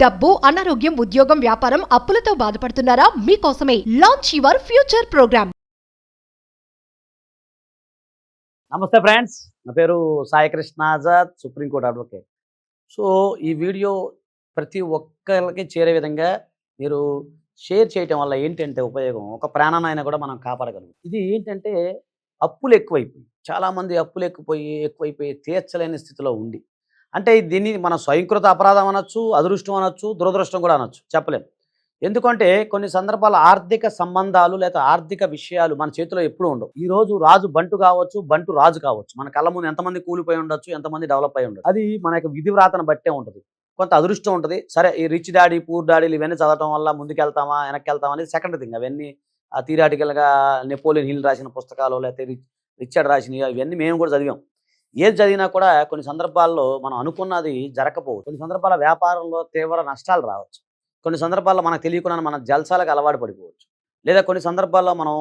డబ్బు, అనారోగ్యం, ఉద్యోగం, వ్యాపారం, అప్పులతో బాధపడుతున్నారా? మీకోసమే లాంచ్ యువర్ ఫ్యూచర్ ప్రోగ్రామ్. నమస్తే ఫ్రెండ్స్, నా పేరు Sai Krishna Azad, supreme court advocate. So ఈ వీడియో ప్రతి ఒక్కరికి చేరే విధంగా మీరు షేర్ చేయటం వల్ల ఏంటంటే ఉపయోగం, ఒక ప్రాణాన్ని కూడా మనం కాపాడగలం. ఇది ఏంటంటే అప్పులు ఎక్కువైపోయి, చాలామంది అప్పులు ఎక్కువైపోయి తీర్చలేని స్థితిలో ఉండి, అంటే దీన్ని మనం స్వయంకృత అపరాధం అనొచ్చు, అదృష్టం అనొచ్చు, దురదృష్టం కూడా అనొచ్చు, చెప్పలేము. ఎందుకంటే కొన్ని సందర్భాల ఆర్థిక సంబంధాలు లేదా ఆర్థిక విషయాలు మన చేతిలో ఎప్పుడూ ఉండవు. ఈ రోజు రాజు బంటు కావచ్చు, బంటు రాజు కావచ్చు. మన కళ్ళ ముందు ఎంతమంది కూలిపోయి ఉండొచ్చు, ఎంతమంది డెవలప్ అయి ఉండొచ్చు. అది మన యొక్క విధి వ్రాతను బట్టే ఉంటుంది. కొంత అదృష్టం ఉంటుంది. సరే, ఈ రిచ్ డాడీ పూర్ డాడీలు ఇవన్నీ చదవటం వల్ల ముందుకెళ్తామా వెనక్కి వెళ్తామా అనేది సెకండ్ థింగ్. అవన్నీ థియరాటికల్గా నెపోలియన్ హిల్ రాసిన పుస్తకాలు లేకపోతే రిచర్డ్ రాసినవి ఇవన్నీ మేము కూడా చదివాం. ఏది చదివినా కూడా కొన్ని సందర్భాల్లో మనం అనుకున్నది జరగకపోవచ్చు. కొన్ని సందర్భాల వ్యాపారంలో తీవ్ర నష్టాలు రావచ్చు. కొన్ని సందర్భాల్లో మనకు తెలియకుండా మన జల్సాలకు అలవాటు పడిపోవచ్చు. లేదా కొన్ని సందర్భాల్లో మనం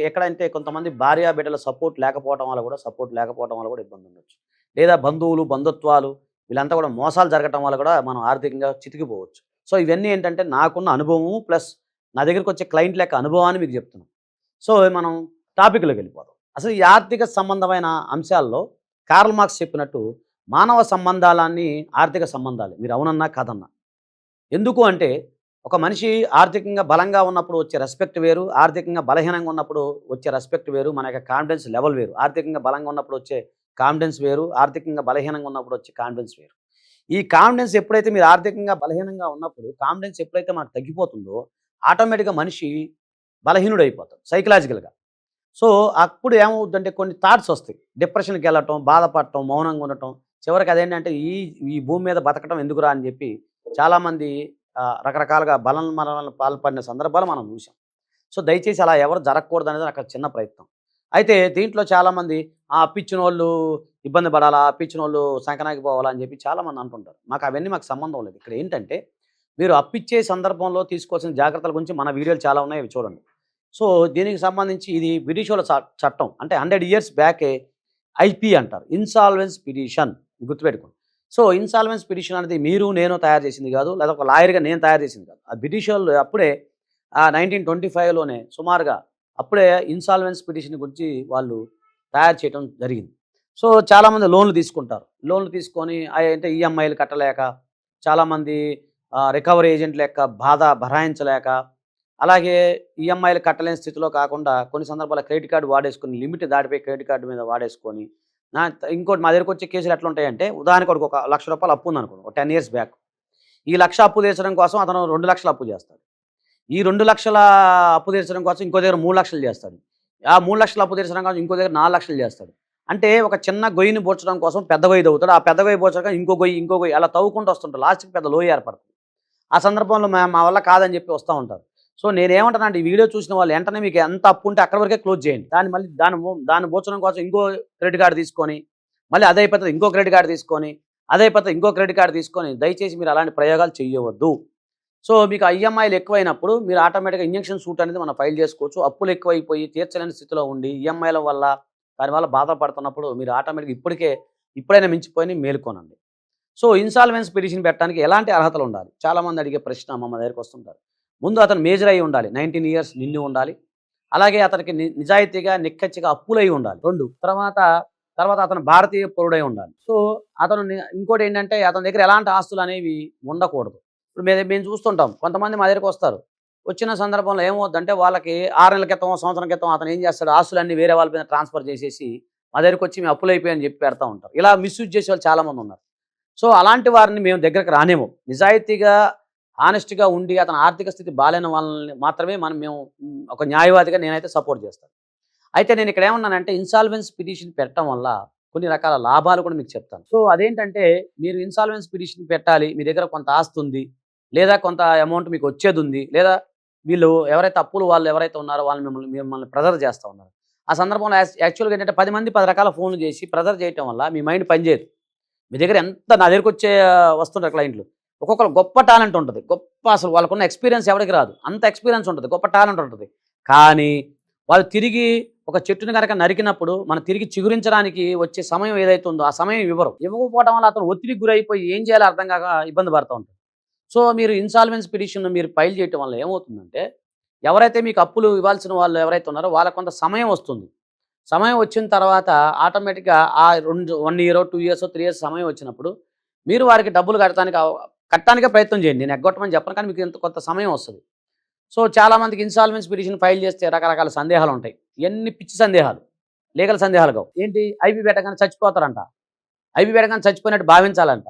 ఎక్కడంటే కొంతమంది భార్య బిడ్డల సపోర్ట్ లేకపోవడం వల్ల కూడా ఇబ్బంది ఉండొచ్చు. లేదా బంధువులు, బంధుత్వాలు వీళ్ళంతా కూడా మోసాలు జరగటం వల్ల కూడా మనం ఆర్థికంగా చితికిపోవచ్చు. సో ఇవన్నీ ఏంటంటే నాకున్న అనుభవము ప్లస్ నా దగ్గరికి వచ్చే క్లయింట్ లెక్క అనుభవాన్ని మీకు చెప్తున్నాం. సో మనం టాపిక్లోకి వెళ్ళిపోదాం. అసలు ఈ ఆర్థిక సంబంధమైన అంశాల్లో కార్ల్ మార్క్స్ చెప్పినట్టు మానవ సంబంధాలన్నీ ఆర్థిక సంబంధాలే, మీరు అవునన్నా కాదన్నా. ఎందుకు అంటే ఒక మనిషి ఆర్థికంగా బలంగా ఉన్నప్పుడు వచ్చే రెస్పెక్ట్ వేరు, ఆర్థికంగా బలహీనంగా ఉన్నప్పుడు వచ్చే రెస్పెక్ట్ వేరు, మన యొక్క కాన్ఫిడెన్స్ లెవెల్ వేరు. ఆర్థికంగా బలంగా ఉన్నప్పుడు వచ్చే కాన్ఫిడెన్స్ వేరు, ఆర్థికంగా బలహీనంగా ఉన్నప్పుడు వచ్చే కాన్ఫిడెన్స్ వేరు. ఈ కాన్ఫిడెన్స్ ఎప్పుడైతే మీరు ఆర్థికంగా బలహీనంగా ఉన్నప్పుడు కాన్ఫిడెన్స్ ఎప్పుడైతే మనకు తగ్గిపోతుందో ఆటోమేటిక్గా మనిషి బలహీనుడైపోతాడు సైకలాజికల్గా. సో అప్పుడు ఏమవుతుందంటే కొన్ని థాట్స్ వస్తాయి. డిప్రెషన్కి వెళ్ళటం, బాధపడటం, మౌనంగా ఉండటం. చివరికి అదేంటంటే ఈ భూమి మీద బతకటం ఎందుకురా అని చెప్పి చాలామంది రకరకాలుగా మరణాలను పాల్పడిన సందర్భాలు మనం చూసాం. సో దయచేసి అలా ఎవరు జరగకూడదు అనేది నాకు చిన్న ప్రయత్నం. అయితే దీంట్లో చాలామంది అప్పిచ్చిన వాళ్ళు ఇబ్బంది పడాలా, అప్పిచ్చిన వాళ్ళు సంకనాకి పోవాలా అని చెప్పి చాలామంది అంటుంటారు. మాకు సంబంధం లేదు. ఇక్కడ ఏంటంటే మీరు అప్పిచ్చే సందర్భంలో తీసుకోవాల్సిన జాగ్రత్తల గురించి మన వీడియోలు చాలా ఉన్నాయి, అవి చూడండి. సో దీనికి సంబంధించి ఇది బ్రిటిష్ వాళ్ళ చట్టం, అంటే 100 years బ్యాకే ఐపీ అంటారు, ఇన్సాల్వెన్స్ పిటిషన్. గుర్తుపెట్టుకోండి. సో ఇన్సాల్వెన్స్ పిటిషన్ అనేది మీరు నేను తయారు చేసింది కాదు, లేదా ఒక లాయర్గా నేను తయారు చేసింది కాదు. ఆ బ్రిటిష్ వాళ్ళు అప్పుడే 1925లోనే సుమారుగా అప్పుడే ఇన్సాల్వెన్స్ పిటిషన్ గురించి వాళ్ళు తయారు చేయడం జరిగింది. సో చాలామంది లోన్లు తీసుకుంటారు. లోన్లు తీసుకొని అంటే ఈఎంఐలు కట్టలేక, చాలామంది రికవరీ ఏజెంట్ లెక్క భరాయించలేక, అలాగే ఈఎంఐలు కట్టలేని స్థితిలో కాకుండా కొన్ని సందర్భాల్లో క్రెడిట్ కార్డు వాడేసుకొని, లిమిట్ దాటిపోయి క్రెడిట్ కార్డు మీద వాడేసుకొని. ఇంకోటి మా దగ్గరకు వచ్చే కేసులు ఎట్లా ఉంటాయంటే, ఉదాహరణకు ఒక ₹1,00,000 అప్పు ఉందనుకోండి, ఒక 10 years బ్యాక్. ఈ 1,00,000 అప్పు తీర్చడం కోసం అతను 2,00,000 అప్పు చేస్తాడు. ఈ 2,00,000 అప్పు తీర్చడం కోసం ఇంకో దగ్గర 3,00,000 చేస్తాడు. ఆ 3,00,000 అప్పు తీర్చడం కోసం ఇంకో దగ్గర 4,00,000 చేస్తాడు. అంటే ఒక చిన్న గొయ్యిని బోర్చడం కోసం పెద్ద గొయ్యి తవ్వుతాడు. ఆ పెద్ద గొయ్యి బోర్చడం ఇంకో గొయ్యి అలా తవ్వుకుంటూ వస్తుంటారు. లాస్ట్కి పెద్ద లోయ ఏర్పడుతుంది. ఆ సందర్భంలో మా వల్ల కాదని చెప్పి వస్తూ ఉంటారు. సో నేనేమంటానంటే, ఈ వీడియో చూసిన వాళ్ళు వెంటనే మీకు ఎంత అప్పు ఉంటే అక్కడి వరకే క్లోజ్ చేయండి. దాన్ని బోర్చడం కోసం ఇంకో క్రెడిట్ కార్డు తీసుకొని, మళ్ళీ అదే అయిపోతుంది ఇంకో క్రెడిట్ కార్డు తీసుకొని, అదే అయిపోతుంది ఇంకో క్రెడిట్ కార్డు తీసుకొని, దయచేసి మీరు అలాంటి ప్రయోగాలు చేయవద్దు. సో మీకు ఈఎంఐలు ఎక్కువైనప్పుడు మీరు ఆటోమేటిక్గా ఇంజక్షన్ సూట్ అనేది మనం ఫైల్ చేసుకోవచ్చు. అప్పులు ఎక్కువైపోయి తీర్చలేని స్థితిలో ఉండి ఈఎంఐల వల్ల దానివల్ల బాధపడుతున్నప్పుడు మీరు ఆటోమేటిక్గా ఇప్పుడైనా మించిపోయి మేలుకోనండి. సో ఇన్సాల్వెన్స్ పిటిషన్ పెట్టడానికి ఎలాంటి అర్హతలు ఉండాలి? చాలామంది అడిగే ప్రశ్న మా దగ్గరికి వస్తుంటారు. ముందు అతను మేజర్ అయి ఉండాలి, 19 years నిండి ఉండాలి. అలాగే అతనికి నిజాయితీగా నిక్కచ్చిగా అప్పులై ఉండాలి. 2 తర్వాత అతను భారతీయ పౌరుడై ఉండాలి. సో అతను ఇంకోటి ఏంటంటే అతని దగ్గర ఎలాంటి ఆస్తులు అనేవి ఉండకూడదు. ఇప్పుడు మేము చూస్తుంటాం, కొంతమంది మా దగ్గరికి వస్తారు. వచ్చిన సందర్భంలో ఏమవుద్దంటే, వాళ్ళకి 6 నెలల క్రితం, సంవత్సరం క్రితం అతను ఏం చేస్తాడు, ఆస్తులన్నీ వేరే వాళ్ళ మీద ట్రాన్స్ఫర్ చేసేసి మా దగ్గరికి వచ్చి మేము అప్పులు అయిపోయాయని చెప్పి పెడతా ఉంటారు. ఇలా మిస్యూజ్ చేసే వాళ్ళు చాలామంది ఉన్నారు. సో అలాంటి వారిని మేము దగ్గరకు రానేమో. నిజాయితీగా ఆనెస్ట్గా ఉండి అతని ఆర్థిక స్థితి బాలేని వాళ్ళని మాత్రమే మేము ఒక న్యాయవాదిగా నేనైతే సపోర్ట్ చేస్తాను. అయితే నేను ఇక్కడ ఏమన్నానంటే, ఇన్సాల్వెన్స్ పిటిషన్ పెట్టడం వల్ల కొన్ని రకాల లాభాలు కూడా మీకు చెప్తాను. సో అదేంటంటే, మీరు ఇన్సాల్వెన్స్ పిటిషన్ పెట్టాలి, మీ దగ్గర కొంత ఆస్తి ఉంది, లేదా కొంత అమౌంట్ మీకు వచ్చేది ఉంది, లేదా వీళ్ళు ఎవరైతే అప్పులు వాళ్ళు ఎవరైతే ఉన్నారో వాళ్ళు మిమ్మల్ని ప్రెజర్ చేస్తూ ఉన్నారు. ఆ సందర్భంలో యాక్చువల్గా ఏంటంటే 10 మంది 10 రకాల ఫోన్లు చేసి ప్రెజర్ చేయటం వల్ల మీ మైండ్ పనిచేయదు. మీ దగ్గర నా దగ్గరకు వచ్చే వస్తుంటారు క్లయింట్లు, ఒక్కొక్కరు గొప్ప టాలెంట్ ఉంటుంది, అసలు వాళ్ళకున్న ఎక్స్పీరియన్స్ ఎవరికి రాదు, అంత ఎక్స్పీరియన్స్ ఉంటుంది, గొప్ప టాలెంట్ ఉంటుంది. కానీ వాళ్ళు తిరిగి ఒక చెట్టుని కనుక నరికినప్పుడు మనం తిరిగి చిగురించడానికి వచ్చే సమయం ఏదైతే ఉందో ఆ సమయం ఇవ్వకపోవడం వల్ల అతను ఒత్తిడికి గురైపోయి ఏం చేయాలో అర్థం కాక ఇబ్బంది పడుతూ ఉంటాడు. సో మీరు ఇన్సాల్వెన్స్ పిటిషన్ మీరు ఫైల్ చేయటం వల్ల ఏమవుతుందంటే ఎవరైతే మీకు అప్పులు ఇవ్వాల్సిన వాళ్ళు ఎవరైతే ఉన్నారో వాళ్ళకు కొంత సమయం వస్తుంది. సమయం వచ్చిన తర్వాత ఆటోమేటిక్‌గా ఆ 1 ఇయరో, 2 ఇయర్సో, 3 ఇయర్స్ సమయం వచ్చినప్పుడు మీరు వారికి డబ్బులు కట్టడానికే ప్రయత్నం చేయండి. నేను ఎగ్గొట్టమని చెప్పను, కానీ మీకు ఇంత కొంత సమయం వస్తది. సో చాలామందికి ఇన్సాల్వెన్స్ పిటిషన్ ఫైల్ చేస్తే రకరకాల సందేహాలు ఉంటాయి. ఇయన్నీ పిచ్చి సందేహాలు, లీగల్ సందేహాలు కావు. ఏంటి ఐపీ పెట్టగానే చచ్చిపోతారంట. ఐపీ పెట్టగానే చచ్చిపోయినట్టు భావించాలంట.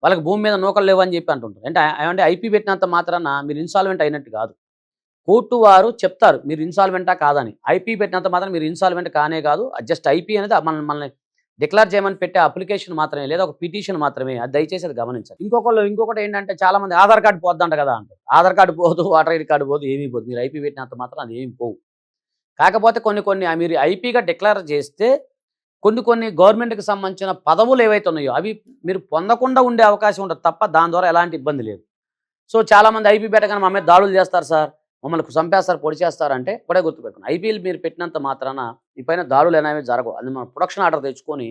వాళ్ళకి భూమి మీద నూకలు లేవని చెప్పి అంటుంటారు. అంటే ఐపీ పెట్టినంత మాత్రాన మీరు ఇన్సాల్వెంట్ అయినట్టు కాదు. కోర్టు వారు చెప్తారు మీరు ఇన్సాల్వెంటా కాదని. ఐపీ పెట్టినంత మాత్రం మీరు ఇన్సాల్వెంట్ కానే కాదు. జస్ట్ ఐపీ అనేది మనల్ని డిక్లేర్ చేయమని పెట్టే అప్లికేషన్ మాత్రమే, లేదా ఒక పిటిషన్ మాత్రమే. అది దయచేసి అది గమనించాలి. ఇంకొకటి ఏంటంటే చాలా మంది ఆధార్ కార్డు పోద్దంట కదా అంటారు. ఆధార్ కార్డు పోదు, ఓటర్ ఐడి కార్డు పోదు, ఏమీ పోదు. మీరు ఐపీ పెట్టినంత మాత్రం అది ఏమి పోవు. కాకపోతే కొన్ని మీరు ఐపీగా డిక్లేర్ చేస్తే కొన్ని గవర్నమెంట్‌కి సంబంధించిన పదవులు ఏవైతే ఉన్నాయో అవి మీరు పొందకుండా ఉండే అవకాశం ఉంటుంది తప్ప దాని ద్వారా ఎలాంటి ఇబ్బంది లేదు. సో చాలామంది ఐపీ పెట్టగానే మా మీద దాడులు చేస్తారు సార్, మమ్మల్ని చంపేస్తారు, పొడి చేస్తారంటే ఒకటే గుర్తుపెట్టుకోండి. ఐపీఎల్ మీరు పెట్టినంత మాత్రాన మీ పైన దాడులు అనేవి జరగవు. అది మనం ప్రొడక్షన్ ఆర్డర్ తెచ్చుకొని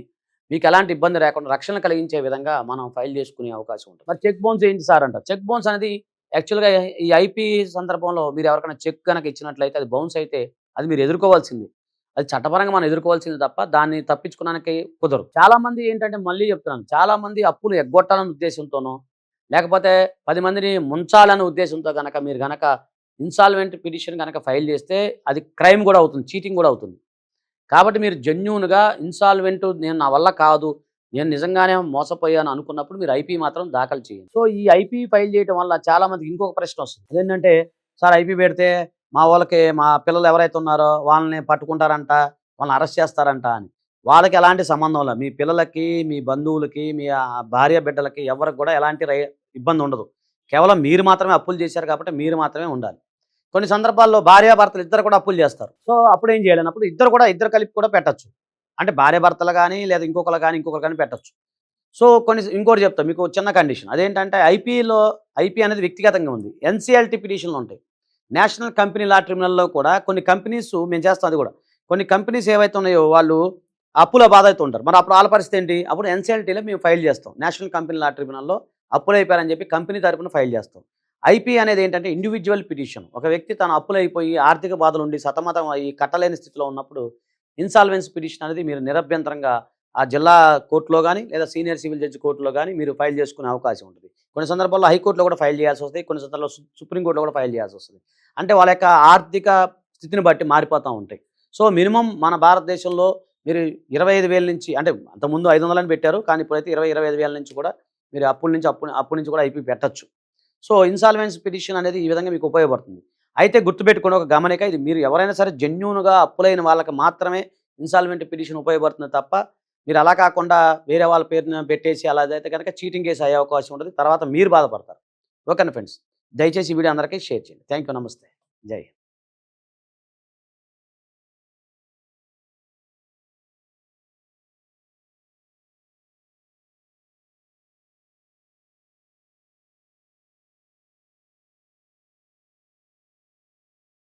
మీకు ఎలాంటి ఇబ్బంది లేకుండా రక్షణ కలిగించే విధంగా మనం ఫైల్ చేసుకునే అవకాశం ఉంటుంది. మరి చెక్ బౌన్స్ ఏంటి సార్ అంటారు. చెక్ బౌన్స్ అనేది యాక్చువల్‌గా ఈ ఐపీ సందర్భంలో మీరు ఎవరికైనా చెక్ కనుక ఇచ్చినట్లయితే అది బౌన్స్ అయితే అది మీరు ఎదుర్కోవాల్సింది. అది చట్టపరంగా మనం ఎదుర్కోవాల్సింది తప్ప దాన్ని తప్పించుకోవడానికి కుదరదు. చాలామంది ఏంటంటే మళ్ళీ చెప్తున్నాను, చాలామంది అప్పులు ఎగ్గొట్టాలనే ఉద్దేశంతోనో లేకపోతే 10 మందిని ముంచాలనే ఉద్దేశంతో గనక మీరు గనక ఇన్సాల్వెంట్ పిటిషన్ కనుక ఫైల్ చేస్తే అది క్రైమ్ కూడా అవుతుంది, చీటింగ్ కూడా అవుతుంది. కాబట్టి మీరు జెన్యూన్‌గా ఇన్సాల్వెంట్ నా వల్ల కాదు, నేను నిజంగానే మోసపోయాను అనుకున్నప్పుడు మీరు ఐపీ మాత్రం దాఖలు చేయండి. సో ఈ ఐపీ ఫైల్ చేయడం వల్ల చాలామందికి ఇంకొక ప్రశ్న వస్తుంది. అదేంటంటే సార్ ఐపీ పెడితే మా పిల్లలు ఎవరైతే ఉన్నారో వాళ్ళని పట్టుకుంటారంట, వాళ్ళని అరెస్ట్ చేస్తారంట అని. వాళ్ళకి ఎలాంటి సంబంధం లేదు. మీ పిల్లలకి, మీ బంధువులకి, మీ భార్య బిడ్డలకి ఎవరికి కూడా ఎలాంటి ఇబ్బంది ఉండదు. కేవలం మీరు మాత్రమే అప్పులు చేశారు కాబట్టి మీరు మాత్రమే ఉండాలి. కొన్ని సందర్భాల్లో భార్యాభర్తలు ఇద్దరు కూడా అప్పులు చేస్తారు. సో అప్పుడు ఏం చేయాలి అన్నప్పుడు ఇద్దరు కలిపి కూడా పెట్టచ్చు. అంటే భార్యాభర్తలు కానీ లేదా ఇంకొకరు కానీ పెట్టచ్చు. సో ఇంకోటి చెప్తా మీకు చిన్న కండిషన్. అదేంటంటే ఐపీ అనేది వ్యక్తిగతంగా ఉంది. ఎన్సీఎల్టీ పిటిషన్లు ఉంటాయి. నేషనల్ కంపెనీ లా ట్రిబ్యునల్లో కూడా కొన్ని కంపెనీస్ మేము చేస్తాం. అది కూడా కొన్ని కంపెనీస్ ఏవైతే ఉన్నాయో వాళ్ళు అప్పుల బాధ అయితే ఉంటారు. మరి అప్పుడు వాళ్ళ పరిస్థితి ఏంటి? అప్పుడు ఎన్సీఎల్టీలో మేము ఫైల్ చేస్తాం. నేషనల్ కంపెనీ లా ట్రిబ్యునల్లో అప్పులు అయిపోయారని చెప్పి కంపెనీ తరపున ఫైల్ చేస్తాం. ఐపీ అనేది ఏంటంటే ఇండివిజువల్ పిటిషన్. ఒక వ్యక్తి తన అప్పులైపోయి ఆర్థిక బాధలు ఉండి సతమతం అయ్యి కట్టలేని స్థితిలో ఉన్నప్పుడు ఇన్సాల్వెన్స్ పిటిషన్ అనేది మీరు నిరభ్యంతరంగా ఆ జిల్లా కోర్టులో కానీ లేదా సీనియర్ సివిల్ జడ్జి కోర్టులో కానీ మీరు ఫైల్ చేసుకునే అవకాశం ఉంటుంది. కొన్ని సందర్భాల్లో హైకోర్టులో కూడా ఫైల్ చేయాల్సి వస్తుంది. కొన్ని సందర్భాల్లో సుప్రీంకోర్టులో కూడా ఫైల్ చేయాల్సి వస్తుంది. అంటే వాళ్ళ యొక్క ఆర్థిక స్థితిని బట్టి మారిపోతూ ఉంటాయి. సో మినిమం మన భారతదేశంలో మీరు 25,000 నుంచి, అంటే అంతకుముందు 500 అని పెట్టారు, కానీ ఇప్పుడైతే 25,000 నుంచి కూడా మీరు అప్పు నుంచి కూడా ఐపీ పెట్టచ్చు. సో ఇన్సాల్వెన్స్ పిటిషన్ అనేది ఈ విధంగా మీకు ఉపయోగపడుతుంది. అయితే గుర్తుపెట్టుకుని ఒక గమనిక, ఇది మీరు ఎవరైనా సరే జెన్యూన్‌గా అప్పులైన వాళ్ళకి మాత్రమే ఇన్సాల్వెంట్ పిటిషన్ ఉపయోగపడుతుంది తప్ప మీరు అలా కాకుండా వేరే వాళ్ళ పేరున పెట్టేసి అలా అయితే కనుక చీటింగ్ కేసు అయ్యే అవకాశం ఉంటుంది. తర్వాత మీరు బాధపడతారు. ఓకేనా ఫ్రెండ్స్, దయచేసి ఈ వీడియో అందరికీ షేర్ చేయండి. థ్యాంక్ యూ, నమస్తే, జై హింద్.